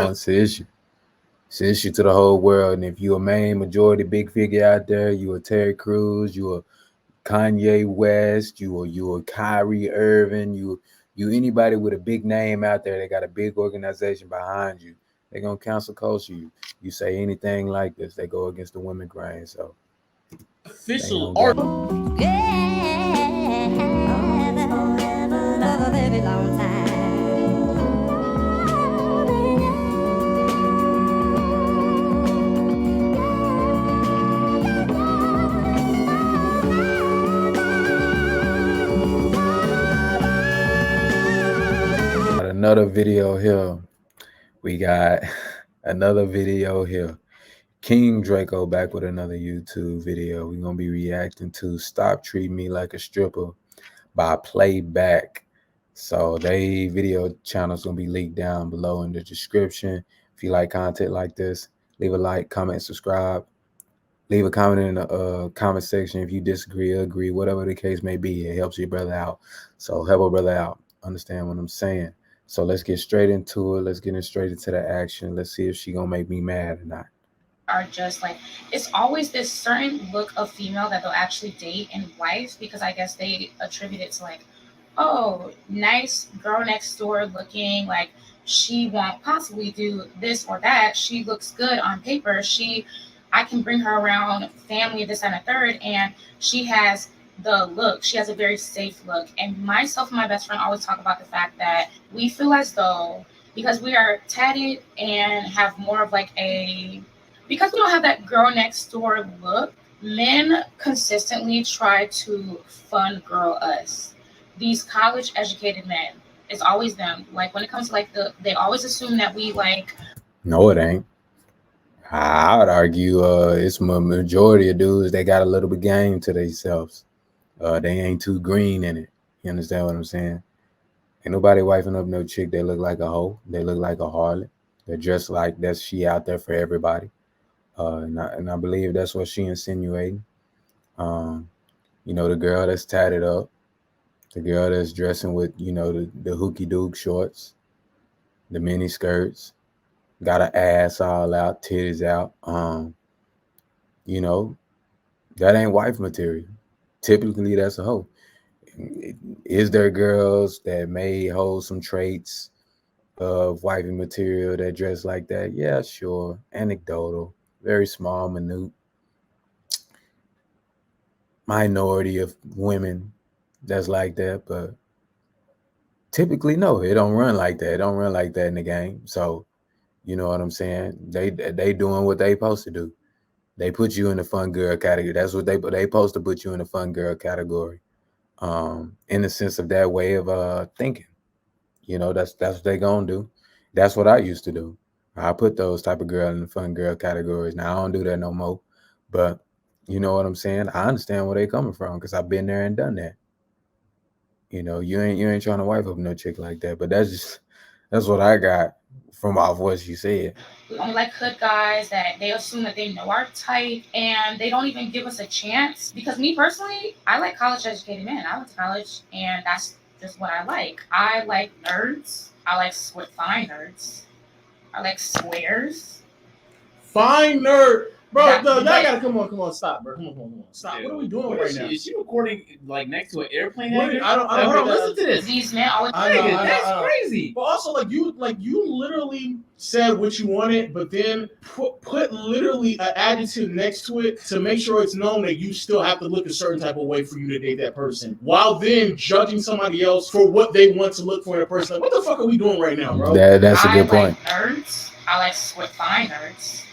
wants the issue. It's an issue to the whole world. And if you a main majority big figure out there, you a Terry Crews, you a Kanye West, you a Kyrie Irving, you anybody with a big name out there, they got a big organization behind you. They're gonna cancel culture you. You say anything like this, they go against the women grain. So official art. Another video here. We got another video here. King Draco back with another YouTube video. We're gonna be reacting to "Stop Treating Me Like a Stripper" by Playback. So they video channel's gonna be linked down below in the description. If you like content like this, leave a like, comment, subscribe. Leave a comment in the comment section if you disagree or agree, whatever the case may be. It helps your brother out. So help a brother out. Understand what I'm saying? So let's get straight into it. Let's get straight into the action. Let's see if she gonna make me mad or not. Are just like, it's always this certain look of female that they'll actually date and wife, because I guess they attribute it to like, oh, nice girl next door looking, like she won't possibly do this or that. She looks good on paper. I can bring her around family, this and a third, and she has the look. She has a very safe look. And myself and my best friend always talk about the fact that we feel as though, because we are tatted and have more of like because we don't have that girl next door look, men consistently try to fun girl us. These college educated men, it's always them. Like when it comes to like they always assume that we like. No, it ain't. I would argue it's a majority of dudes that got a little bit game to themselves. They ain't too green in it. You understand what I'm saying? Ain't nobody wifing up no chick that look like a hoe. They look like a harlot. They're dressed like that's she out there for everybody. And I believe that's what she insinuating. You know, the girl that's tatted up, the girl that's dressing with, you know, the hooky dook shorts, the mini skirts, got her ass all out, titties out. You know, that ain't wife material. Typically, that's a hoe. Is there girls that may hold some traits of wifey material that dress like that? Yeah, sure. Anecdotal, very small, minute minority of women that's like that, but typically, no, it don't run like that. It don't run like that in the game. So, you know what I'm saying? They doing what they supposed to do. They put you in the fun girl category. That's what they supposed to put you in the fun girl category. In the sense of that way of thinking. You know, that's what they gonna do. That's what I used to do. I put those type of girl in the fun girl categories. Now I don't do that no more. But you know what I'm saying? I understand where they coming from because I've been there and done that. You know, you ain't trying to wife up no chick like that. But that's what I got from off what she said. We only like hood guys that they assume that they know our type, and they don't even give us a chance. Because me personally, I like college educated men. I went to college, and that's just what I like. I like nerds. I like fine nerds. I like squares. Fine nerd. Bro, y'all gotta come on, stop, bro. Come on, stop. Dude, what are we doing right now? Is she recording like next to an airplane? I don't listen to this. These men always. That's crazy. But also, like you literally said what you wanted, but then put literally an adjective next to it to make sure it's known that you still have to look a certain type of way for you to date that person, while then judging somebody else for what they want to look for in a person. Like, what the fuck are we doing right now, bro? That's a good point. Nerds. I like fine nerds.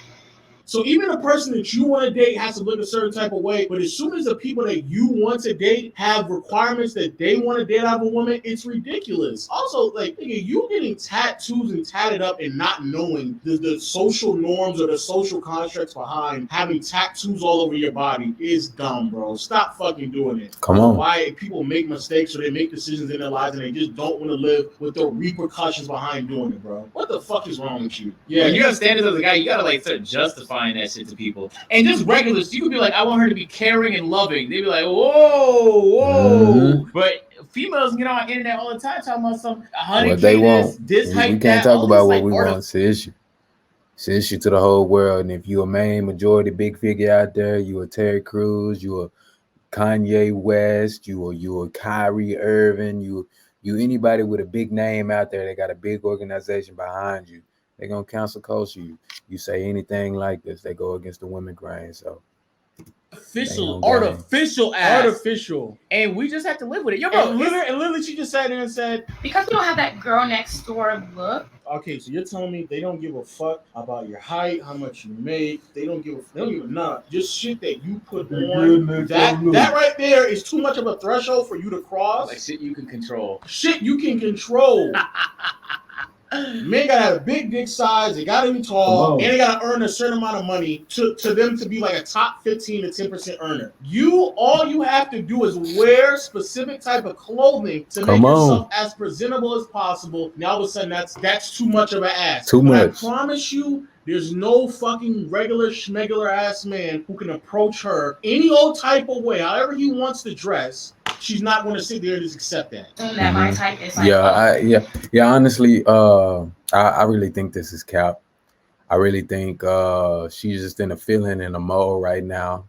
So even a person that you want to date has to look a certain type of way, but as soon as the people that you want to date have requirements that they want to date out of a woman, it's ridiculous. Also, like, nigga, you getting tattoos and tatted up and not knowing the social norms or the social constructs behind having tattoos all over your body is dumb, bro. Stop fucking doing it. Come on. Why people make mistakes or they make decisions in their lives and they just don't want to live with the repercussions behind doing it, bro. What the fuck is wrong with you? Yeah, when you have standards as a guy, you gotta like start justifying that shit to people. And just regulars, you could be like, I want her to be caring and loving. They'd be like, whoa. Mm-hmm. But females get on the internet all the time talking about some honey what they want. This we can't talk about what we want. It's the issue. It's issue to the whole world. And if you a main majority big figure out there, you a Terry Crews, you a Kanye West, you a Kyrie Irving, you anybody with a big name out there that got a big organization behind you, they're gonna cancel culture you. You say anything like this, they go against the women grain. So Official, artificial ass. artificial. And we just have to live with it. Yo, bro, And literally, she just sat there and said, Because we don't have that girl next door look. "Okay, so you're telling me they don't give a fuck about your height, how much you make? They don't give a none. Just shit that you put on. That right there is too much of a threshold for you to cross. like shit you can control. Shit you can control. Men gotta have a big dick size, they gotta be tall, and they gotta earn a certain amount of money to them to be like a top 15 to 10% earner. All you have to do is wear specific type of clothing to make yourself as presentable as possible. Now all of a sudden that's too much of an ass. Too much. I promise you, there's no fucking regular schmegular ass man who can approach her any old type of way, however he wants to dress. She's not going to sit there and just accept that. That my type is like, yeah. Honestly, I really think this is cap. I really think she's just in a feeling in a mode right now.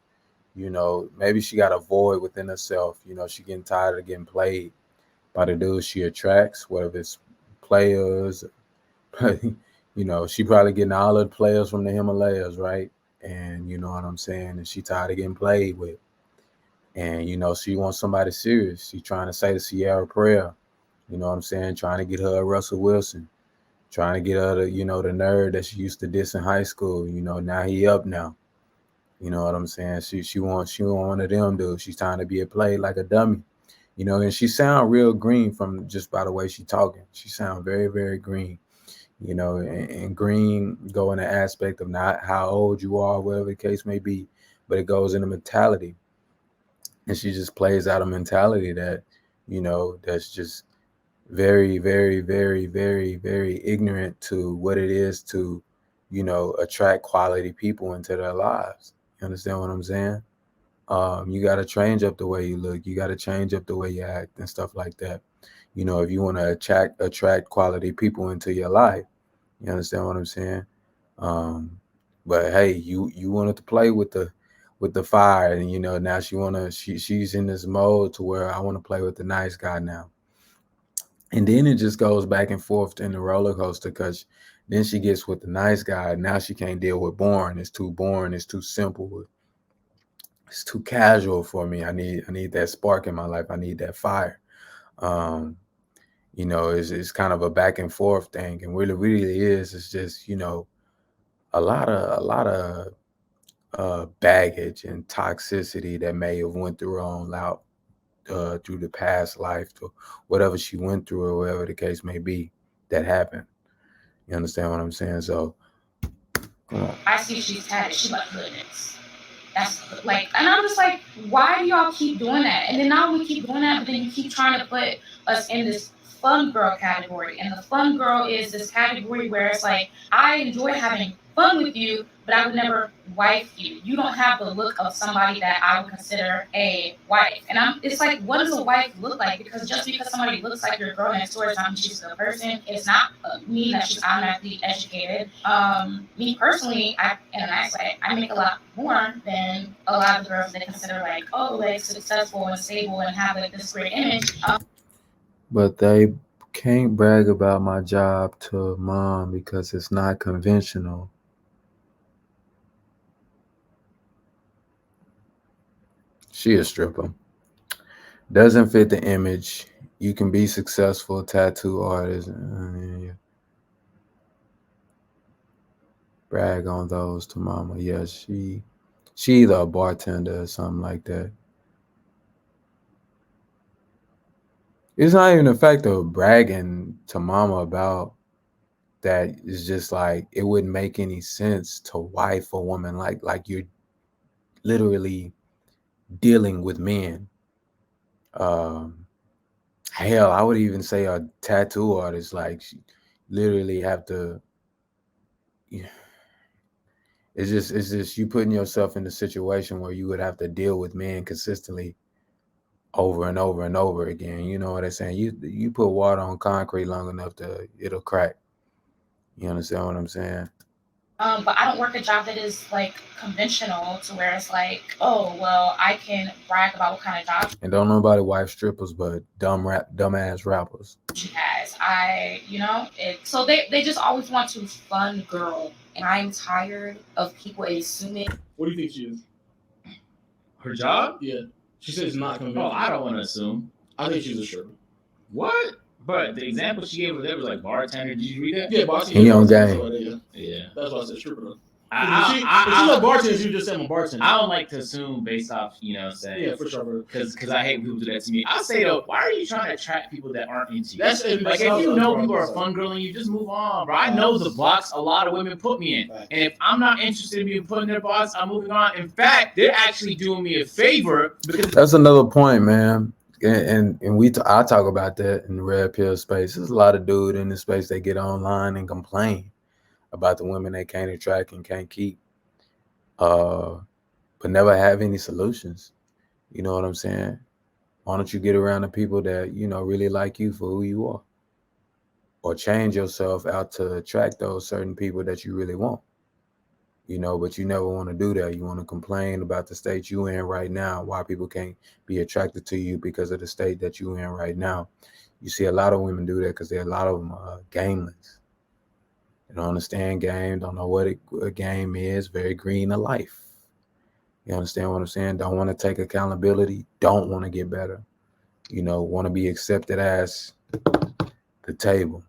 You know, maybe she got a void within herself. You know, she getting tired of getting played by the dudes she attracts, whether it's players. You know, she probably getting all the players from the Himalayas, right? And you know what I'm saying? And she tired of getting played with. And, you know, she wants somebody serious. She's trying to say to Sierra Prayer, you know what I'm saying? Trying to get her a Russell Wilson. Trying to get her to, you know, the nerd that she used to diss in high school. You know, now he up now. You know what I'm saying? She wants one of them dudes. She's trying to be a play like a dummy. You know, and she sound real green from just by the way she talking. She sound very, very green. You know, and green go in the aspect of not how old you are, whatever the case may be, but it goes in the mentality. And she just plays out a mentality that, you know, that's just very, very, very, very, very ignorant to what it is to, you know, attract quality people into their lives. You understand what I'm saying? You got to change up the way you look. You got to change up the way you act and stuff like that. You know, if you want to attract quality people into your life, you understand what I'm saying? But hey, you wanted to play with the fire, and you know now she's in this mode to where I want to play with the nice guy now. And then it just goes back and forth in the roller coaster because then she gets with the nice guy. Now she can't deal with boring. It's too boring. It's too simple. It's too casual for me. I need that spark in my life. I need that fire. You know, it's kind of a back and forth thing, and really is. It's just, you know, a lot of baggage and toxicity that may have went through her own life, through the past life, to whatever she went through or whatever the case may be that happened. You understand what I'm saying? So, come on. I see she's tatted. She like goodness. That's like, and I'm just like, why do y'all keep doing that? And then now we keep doing that, but then you keep trying to put us in this fun girl category. And the fun girl is this category where it's like, I enjoy having fun with you, but I would never wife you. You don't have the look of somebody that I would consider a wife. And it's like, what does a wife look like? Because just because somebody looks like your girl next door doesn't mean she's a good person. It's not mean that she's automatically educated. Me personally, I make a lot more than a lot of girls that consider like, oh, like successful and stable and have like this great image. But they can't brag about my job to mom because it's not conventional. She a stripper. Doesn't fit the image. You can be successful tattoo artist. Brag on those to mama. Yeah, she either a bartender or something like that. It's not even the fact of bragging to mama about that. It's just like it wouldn't make any sense to wife a woman like you're literally dealing with men. Hell, I would even say a tattoo artist, like she literally have to. It's just you putting yourself in a situation where you would have to deal with men consistently over and over and over again. You know what I'm saying? You put water on concrete long enough it'll crack. You understand what I'm saying? But I don't work a job that is like conventional to where it's like, oh well, I can brag about what kind of job And don't nobody wife strippers, but dumbass rappers. she has. So they just always want to fun girl, and I'm tired of people assuming. What do you think she is? Her job? Yeah. She says it's not conventional. Oh, I don't want to assume. I think she's a stripper. What? But the example she gave there was like bartender. Did you read that? Yeah, bartender. He on game. Yeah. That's why I said stripper. If she's a bartender, you just say I'm a bartender. I don't like to assume based off, saying. Yeah, for sure, bro. Because I hate when people do that to me. I say though, why are you trying to attract people that aren't into you? That's like if you know people are fun girling you, just move on, bro. I know the box a lot of women put me in, and if I'm not interested in being put in their box, I'm moving on. In fact, they're actually doing me a favor because that's another point, man. And I talk about that in the red pill space. There's a lot of dude in this space that get online and complain about the women they can't attract and can't keep, but never have any solutions. You know what I'm saying? Why don't you get around the people that really like you for who you are, or change yourself out to attract those certain people that you really want? But you never want to do that. You want to complain about the state you in right now, why people can't be attracted to you because of the state that you in right now. You see a lot of women do that because a lot of them are gameless. They don't understand game, don't know what a game is, very green to life. You understand what I'm saying? Don't want to take accountability, don't want to get better. Want to be accepted as the table.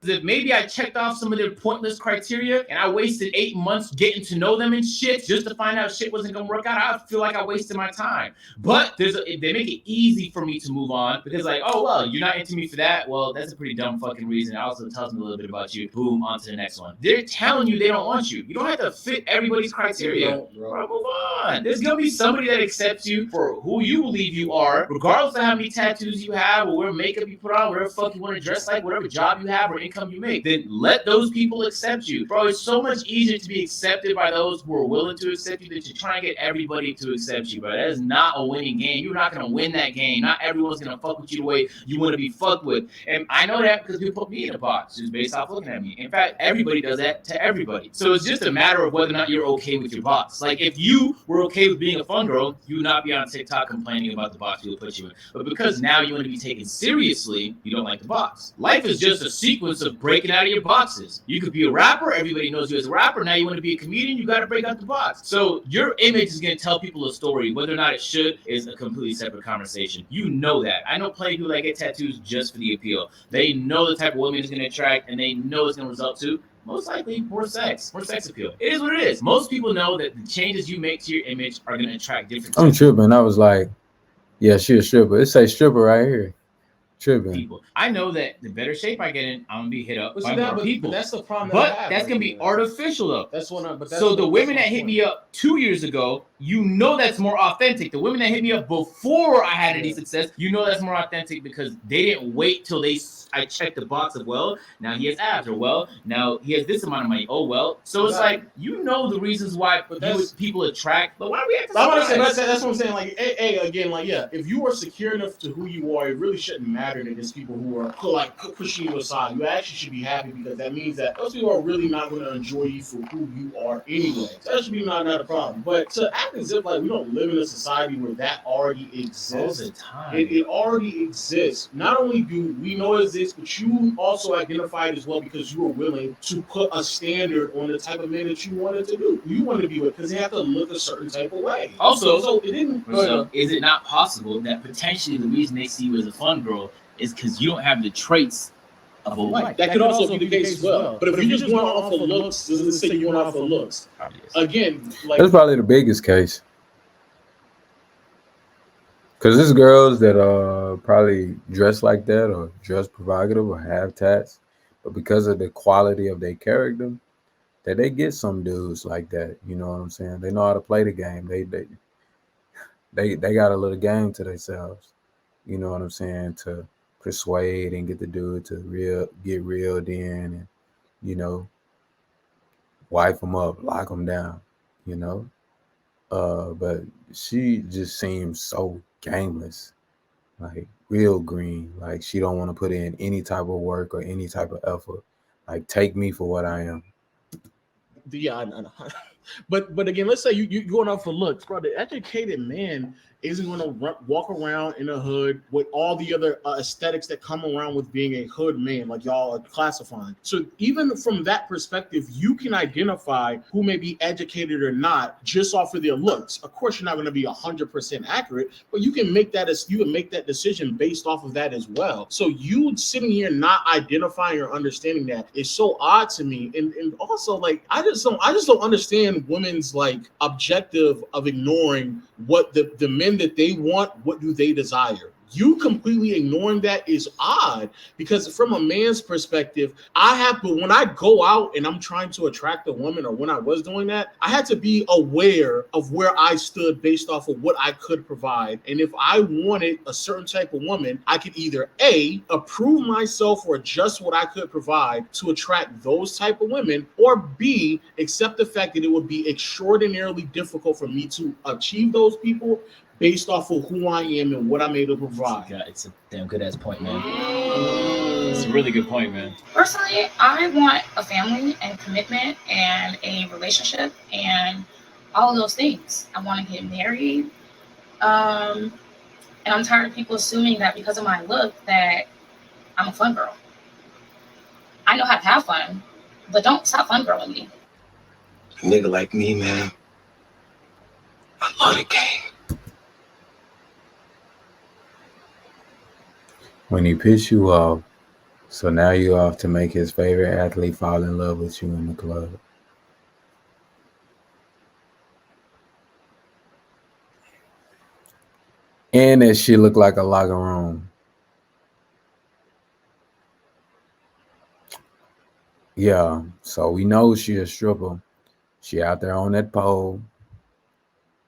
If maybe I checked off some of their pointless criteria and I wasted 8 months getting to know them and shit just to find out shit wasn't gonna work out, I feel like I wasted my time. But they make it easy for me to move on because like, oh well, you're not into me for that. Well, that's a pretty dumb fucking reason. It also tells me a little bit about you. Boom, on to the next one. They're telling you they don't want you. You don't have to fit everybody's criteria. Bro, move on. There's gonna be somebody that accepts you for who you believe you are, regardless of how many tattoos you have or whatever makeup you put on, whatever fuck you want to dress like, whatever job you have or income you make, then let those people accept you. Bro, it's so much easier to be accepted by those who are willing to accept you than to try and get everybody to accept you, bro. That is not a winning game. You're not going to win that game. Not everyone's going to fuck with you the way you want to be fucked with. And I know that because people put me in a box just based off looking at me. In fact, everybody does that to everybody. So it's just a matter of whether or not you're okay with your box. Like if you were okay with being a fun girl, you would not be on TikTok complaining about the box people put you in. But because now you want to be taken seriously, you don't like the box. Life is just a sequence of breaking out of your boxes. You could be a rapper, everybody knows you as a rapper. Now you want to be a comedian, you got to break out the box. So your image is going to tell people a story. Whether or not it should is a completely separate conversation. You know that. I know plenty of people that get tattoos just for the appeal. They know the type of women it's going to attract, and they know it's going to result to most likely more sex appeal. It is what it is. Most people know that the changes you make to your image are going to attract different I'm tripping. I was like, yeah, she a stripper. It say stripper right here. Tripping. People. I know that the better shape I get in, I'm gonna be hit up by more people. But that's the problem. But that's gonna be artificial though. That's what. So the women that hit me up 2 years ago, that's more authentic. The women that hit me up before I had any success, that's more authentic because they didn't wait till I checked the box of now he has abs, or now he has this amount of money. So it's like the reasons why people attract. But why do we have to? That's what I'm saying. Like, again, like, yeah, if you are secure enough to who you are, it really shouldn't matter that there's people who are pushing you aside. You actually should be happy because that means that those people are really not going to enjoy you for who you are anyway. So that should be not a problem. But to act as if like we don't live in a society where that already exists. All the time. It already exists. Not only do we know it exists, but you also identify it as well because you were willing to put a standard on the type of man that you wanted to do. You wanted to be with because they have to look a certain type of way. Also, so it didn't. So is it not possible that potentially the reason they see you as a fun girl is because you don't have the traits of a wife? That could also be the case as well. But if you just going off of looks, doesn't say you're going off of looks. Again, like that's probably the biggest case. Because there's girls that probably dress like that or dress provocative or have tats, but because of the quality of their character, that they get some dudes like that. You know what I'm saying? They know how to play the game. They got a little game to themselves. You know what I'm saying? To persuade and get the dude to get reeled in and, wife them up, lock them down, but she just seems so gameless, like real green. Like she don't want to put in any type of work or any type of effort. Like take me for what I am. Yeah, but again, let's say you going out for looks, bro. The educated man isn't going to walk around in a hood with all the other aesthetics that come around with being a hood man, like y'all are classifying. So even from that perspective, you can identify who may be educated or not just off of their looks. Of course, you're not going to be 100% accurate, but you can make that decision based off of that as well. So you sitting here not identifying or understanding that is so odd to me, and also like I just don't understand women's like objective of ignoring what the men that they want, what do they desire. You completely ignoring that is odd, because from a man's perspective, but when I go out and I'm trying to attract a woman, or when I was doing that, I had to be aware of where I stood based off of what I could provide. And if I wanted a certain type of woman, I could either A, approve myself or adjust what I could provide to attract those type of women, or B, accept the fact that it would be extraordinarily difficult for me to achieve those people based off of who I am and what I'm able to provide. Yeah, it's a damn good ass point, man. It's a really good point, man. Personally, I want a family and commitment and a relationship and all of those things. I want to get married. And I'm tired of people assuming that because of my look that I'm a fun girl. I know how to have fun, but don't stop fun girling me. A nigga like me, man, I love the game. When he pissed you off, so now you're off to make his favorite athlete fall in love with you in the club. And that shit look like a locker room. Yeah, so we know she a stripper. She out there on that pole.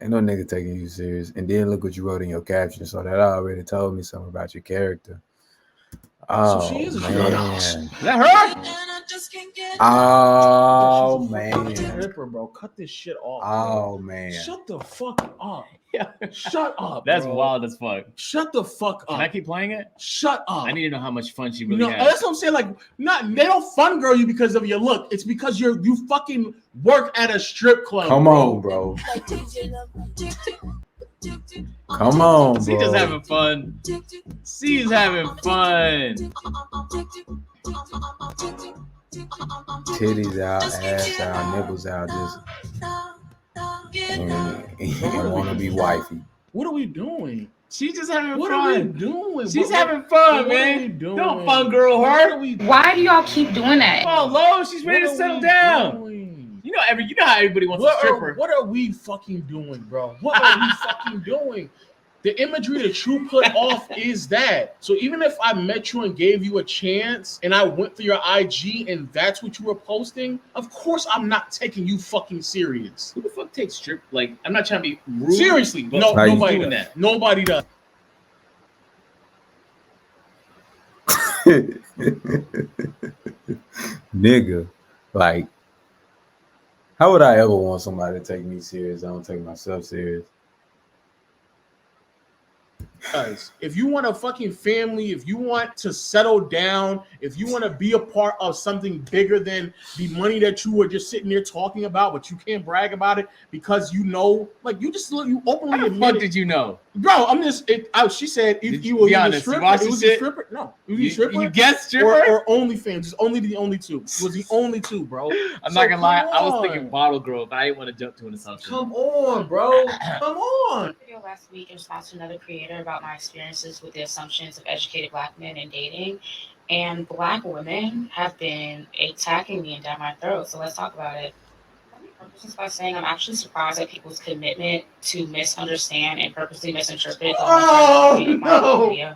Ain't no nigga taking you serious. And then look what you wrote in your caption. So that already told me something about your character. Oh, So she is a man. Is that her? Oh, man. Stripper, bro, cut this shit off. Oh, bro. man. Shut the fuck up. Yeah. Shut up. That's bro. wild as fuck. Shut the fuck up. Can I keep playing it? Shut up. I need to know how much fun she really No, has. that's what I'm saying. Like, they don't fun girl you because of your look. It's because you fucking work at a strip club. Come on, bro. Come on, bro. She's just having fun. She's having fun. Titties out, ass out, nipples out, just and want to be wifey. What are we doing? She's just having What fun. are we doing? She's having fun, man. Don't fun girl her. Why do y'all keep doing that? Oh, Lo, she's ready to settle down. You know how everybody wants a stripper. What are we fucking doing, bro? What are we fucking doing? The imagery that you put off is that. So even if I met you and gave you a chance and I went through your IG and that's what you were posting, of course I'm not taking you fucking serious. Who the fuck takes strip? Like, I'm not trying to be rude. Seriously, but no, nobody doing does. that. Nobody does. Nigga, like, how would I ever want somebody to take me serious? I don't take myself serious. Guys, if you want a fucking family, if you want to settle down, if you want to be a part of something bigger than the money that you were just sitting there talking about, but you can't brag about it because you know, like you openly How the admit fuck it. did you know? Bro, I'm just. She said if you were be a honest, stripper, you watch it this was shit? a stripper. No, it was a stripper. You guessed stripper or OnlyFans. It's only the only two. It was the only two, bro. I'm not gonna lie. I was on. thinking bottle girl, but I didn't want to jump to an assumption. Come on, bro. Come on. Video last week in response to another creator about my experiences with the assumptions of educated Black men in dating, and Black women have been attacking me and down my throat. So let's talk about it. Let me preface this by saying I'm actually surprised at people's commitment to misunderstand and purposely misinterpret the video.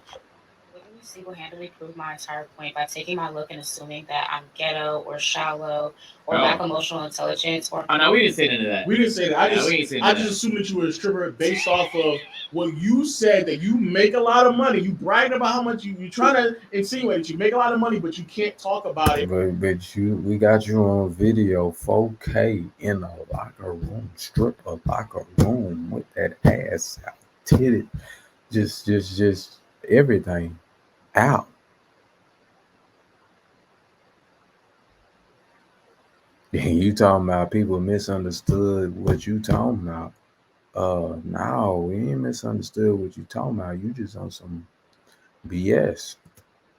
Literally single-handedly proved my entire point by taking my look and assuming that I'm ghetto or shallow or lack emotional intelligence. Or oh no, we didn't say none of that. We didn't say that. I just assumed that you were a stripper based off of what you said, that you make a lot of money. You bragged about how much you trying to insinuate that you make a lot of money, but you can't talk about it. But we got you on video 4K in a locker room, stripper locker room with that ass out, titted, just everything out. You talking about people misunderstood what you talking about. No, we ain't misunderstood what you talking about. You just on some BS.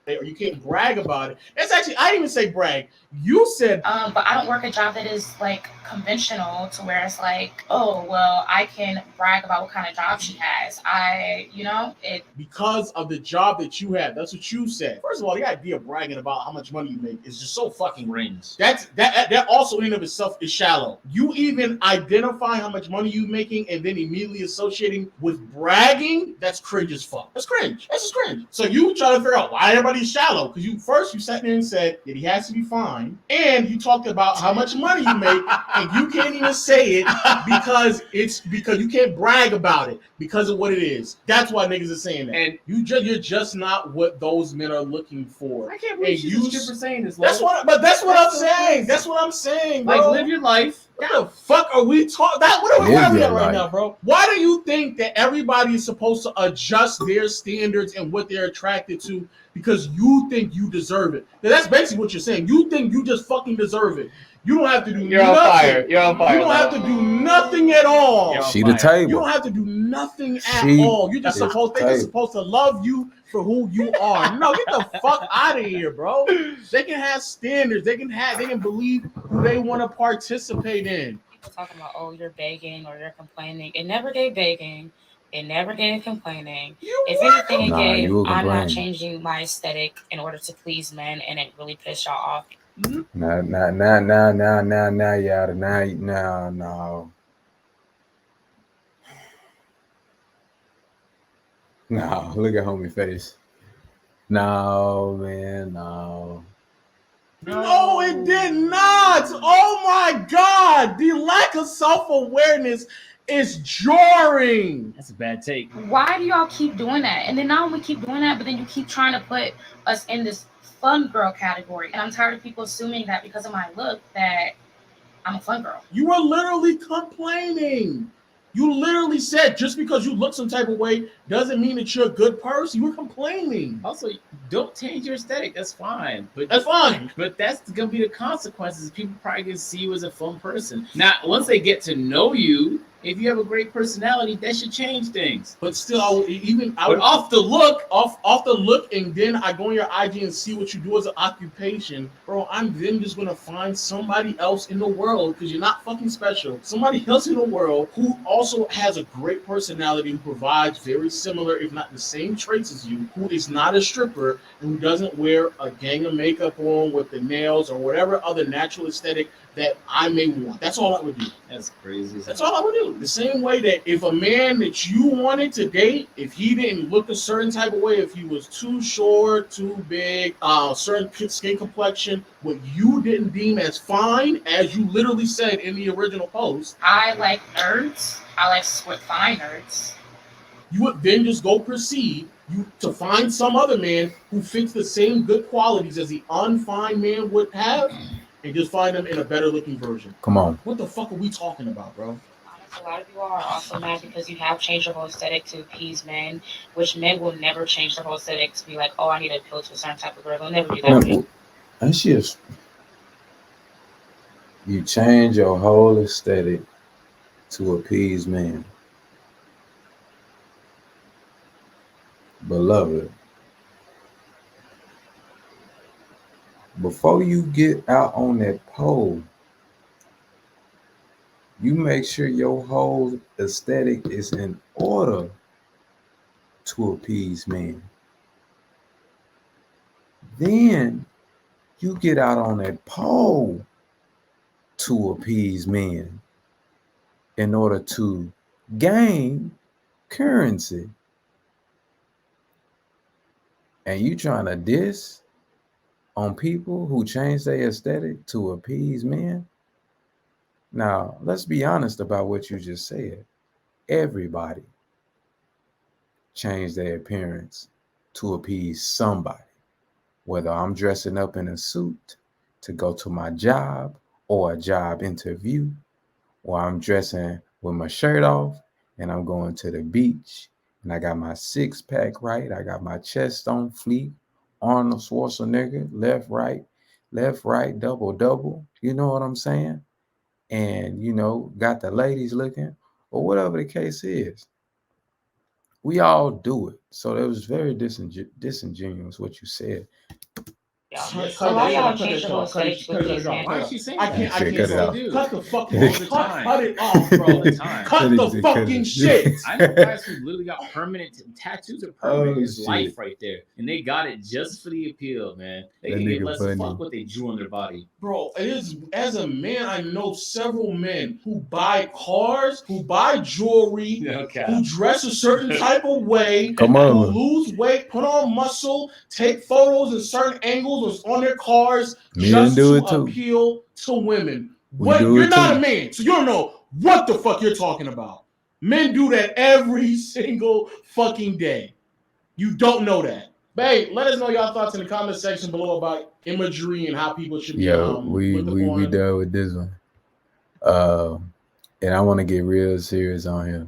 Or you can't brag about it. That's actually, I didn't even say brag. You said, But I don't work a job that is like conventional to where it's like, oh, well, I can brag about what kind of job she has. because of the job that you have. That's what you said. First of all, the idea of bragging about how much money you make is just so fucking Range. that also in and of itself is shallow. You even identify how much money you making and then immediately associating with bragging, that's cringe as fuck. That's cringe. That's just cringe. So you try to figure out why everybody's shallow. Because you sat there and said that he has to be fine. And you talked about how much money you make, and you can't even say it because you can't brag about it because of what it is. That's why niggas are saying that. And you're just not what those men are looking for. I can't believe And she's for saying this. That's what I'm saying. That's what I'm saying, bro. Like, live your life. What the fuck are we talking? Where are we at right now, bro? Why do you think that everybody is supposed to adjust their standards and what they're attracted to because you think you deserve it? That's basically what you're saying. You think you just fucking deserve it. You don't have to do nothing. On fire. You're on fire. You don't have to do nothing at all. She the table. You don't have to do nothing at all. You're just supposed to love you for who you are. No, get the fuck out of here, bro. They can have standards. They can believe who they want to participate in. People talking about, oh, you're begging or you're complaining. It never gave begging. It never gave complaining. If anything, it gave, I'm not changing my aesthetic in order to please men, and it really pissed y'all off. Now, y'all. No. No, look at homie face. No, man, no. No, it did not. Oh my God. The lack of self-awareness is jarring. That's a bad take. Why do y'all keep doing that? And then not only keep doing that, but then you keep trying to put us in this fun girl category. And I'm tired of people assuming that because of my look that I'm a fun girl. You were literally complaining. You literally said just because you look some type of way doesn't mean that you're a good person. You were complaining. Also, don't change your aesthetic. That's fine. But that's fine. But that's gonna be the consequences. People probably gonna see you as a fun person. Now, once they get to know you, if you have a great personality, that should change things. But still, off the look, and then I go on your IG and see what you do as an occupation, bro. I'm then just gonna find somebody else in the world because you're not fucking special. Somebody else in the world who also has a great personality, who provides very similar, if not the same traits as you, who is not a stripper and who doesn't wear a gang of makeup on with the nails or whatever other natural aesthetic that I may want. That's all I would do. That's crazy. That's all I would do. The same way that if a man that you wanted to date, if he didn't look a certain type of way, if he was too short, too big, certain skin complexion, what you didn't deem as fine, as you literally said in the original post. I like nerds. I like fine nerds. You would then just go proceed to find some other man who fits the same good qualities as the unfine man would have, and just find them in a better looking version. Come on. What the fuck are we talking about, bro? A lot of you are also mad because you have changed your whole aesthetic to appease men, which men will never change their whole aesthetic to be like, oh, I need to appeal to a certain type of girl. They'll never do that. That's just, you change your whole aesthetic to appease men. Beloved, before you get out on that pole, you make sure your whole aesthetic is in order to appease men. Then you get out on that pole to appease men in order to gain currency. And you trying to diss on people who change their aesthetic to appease men? Now, let's be honest about what you just said. Everybody changed their appearance to appease somebody. Whether I'm dressing up in a suit to go to my job or a job interview, or I'm dressing with my shirt off and I'm going to the beach and I got my six pack right, I got my chest on fleek, Arnold Schwarzenegger, left, right, left, right, double. You know what I'm saying? And got the ladies looking, or whatever the case is. We all do it. So that was very disingenuous what you said. A lot of y'all change the whole aesthetic to put these Why is hands. she saying I that? can't. I Shit, can't cut it say off. it. Cut the fucking All the time. cut it off, bro. All the time. Cut the fucking shit. I know guys who literally got permanent tattoos are permanent. Oh, It's shit. life right there, and they got it just for the appeal, man. They That can get nigga less than funny. fuck what they drew on their body. Bro, it is, as a man, I know several men who buy cars, who buy jewelry, Okay. who dress a certain type of way, Come on, who man. lose weight, put on muscle, take photos in certain angles on their cars Men just do to it too. appeal to women. We What? do You're it not too. a man, so you don't know what the fuck you're talking about. Men do that every single fucking day. You don't know that. Babe, let us know your thoughts in the comment section below about imagery and how people should be Yo, we looked upon. done with this one. And I want to get real serious on here.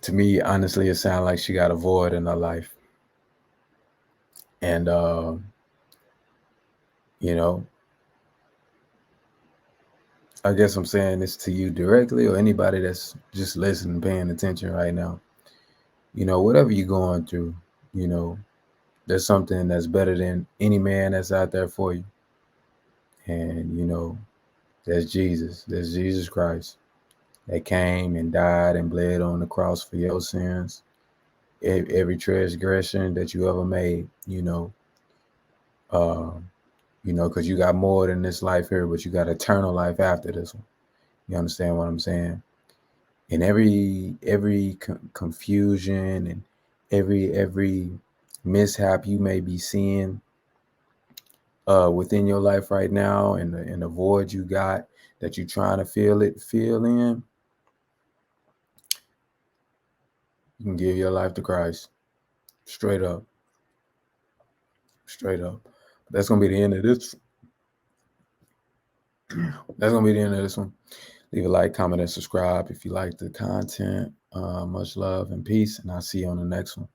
To me, honestly, it sounds like she got a void in her life. And I guess I'm saying this to you directly, or anybody that's just listening, paying attention right now. Whatever you're going through, there's something that's better than any man that's out there for you. And there's Jesus. There's Jesus Christ that came and died and bled on the cross for your sins. Every transgression that you ever made, because you got more than this life here, but you got eternal life after this one. You understand what I'm saying? And every confusion and every mishap you may be seeing within your life right now, and the void you got that you're trying to fill in, you can give your life to Christ. Straight up. But that's gonna be the end of this. That's gonna be the end of this one. Leave a like, comment, and subscribe if you like the content. Much love and peace, and I'll see you on the next one.